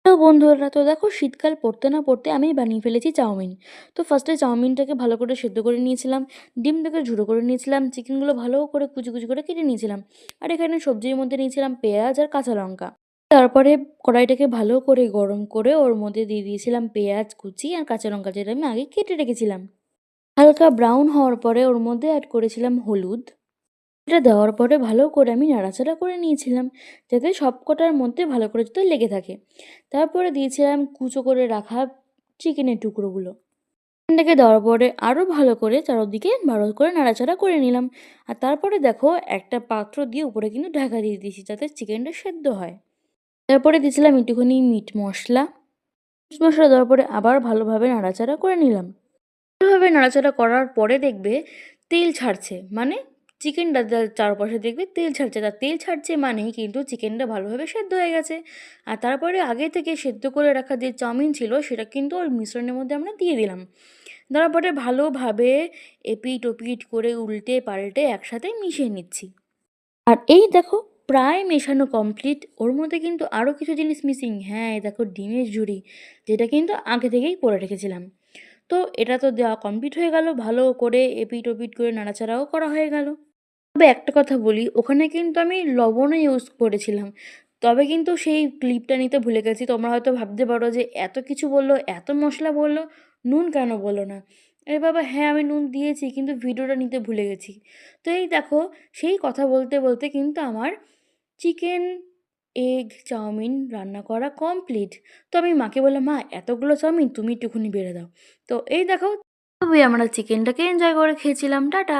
তো বন্ধুরা, তো দেখো শীতকাল পড়তে না পড়তে আমি বানিয়ে ফেলেছি চাউমিন। তো ফার্স্টে চাউমিনটাকে ভালো করে সেদ্ধ করে নিয়েছিলাম, ডিমটাকে ঝুড়ো করে নিয়েছিলাম, চিকেনগুলো ভালো করে কুচি কুচি করে কেটে নিয়েছিলাম। আর এখানে সবজির মধ্যে নিয়েছিলাম পেঁয়াজ আর কাঁচা লঙ্কা। তারপরে কড়াইটাকে ভালো করে গরম করে ওর মধ্যে দিয়ে দিয়েছিলাম পেঁয়াজ কুচি আর কাঁচা লঙ্কা, যেটা আমি আগে কেটে রেখেছিলাম। হালকা ব্রাউন হওয়ার পরে ওর মধ্যে অ্যাড করেছিলাম হলুদ। এটা দেওয়ার পরে ভালো করে আমি নাড়াচাড়া করে নিয়েছিলাম, যাতে সবকটার মধ্যে ভালো করে যাতে লেগে থাকে। তারপরে দিয়েছিলাম কুচো করে রাখা চিকেনের টুকরোগুলো। চিকেনটাকে দেওয়ার পরে আরও ভালো করে চারদিকে ভালো করে নাড়াচাড়া করে নিলাম। আর তারপরে দেখো একটা পাত্র দিয়ে উপরে কিন্তু ঢাকা দিয়ে দিয়েছি, যাতে চিকেনটা সেদ্ধ হয়। তারপরে দিয়েছিলাম একটুখানি মিট মশলা। মিট মশলা দেওয়ার পরে আবার ভালোভাবে নাড়াচাড়া করে নিলাম। ভালোভাবে নাড়াচাড়া করার পরে দেখবে তেল ছাড়ছে, মানে চিকেনটা চারপাশে দেখবে তেল ছাড়ছে। তার তেল ছাড়ছে মানেই কিন্তু চিকেনটা ভালোভাবে সেদ্ধ হয়ে গেছে। আর তারপরে আগে থেকে সেদ্ধ করে রাখা যে চাউমিন ছিল সেটা কিন্তু ওর মিশ্রণের মধ্যে আমরা দিয়ে দিলাম। দেওয়ার পরে ভালোভাবে এপিট ওপিট করে উল্টে পাল্টে একসাথে মিশিয়ে নিচ্ছি। আর এই দেখো প্রায় মেশানো কমপ্লিট। ওর মধ্যে কিন্তু আরও কিছু জিনিস মিসিং। হ্যাঁ, এই দেখো ডিমের ঝুড়ি, যেটা কিন্তু আগে থেকেই করে রেখেছিলাম। তো এটা তো দেওয়া কমপ্লিট হয়ে গেল, ভালো করে এপিট ওপিট করে নাড়াচাড়াও করা হয়ে গেল। তবে একটা কথা বলি, ওখানে কিন্তু আমি লবণও ইউজ করেছিলাম। তবে কিন্তু সেই ক্লিপটা নিতে ভুলে গেছি। তোমরা হয়তো ভাবতে পারো যে এত কিছু বললো, এত মশলা বললো, নুন কেন বললো না? আরে বাবা, হ্যাঁ আমি নুন দিয়েছি, কিন্তু ভিডিওটা নিতে ভুলে গেছি। তো এই দেখো, সেই কথা বলতে বলতে কিন্তু আমার চিকেন এগ চাউমিন রান্না করা কমপ্লিট। তো আমি মাকে বললাম, মা এতগুলো চাউমিন তুমি একটুখানি বেড়ে দাও। তো এই দেখো, তবে আমরা চিকেনটাকে এনজয় করে খেয়েছিলাম। টাটা।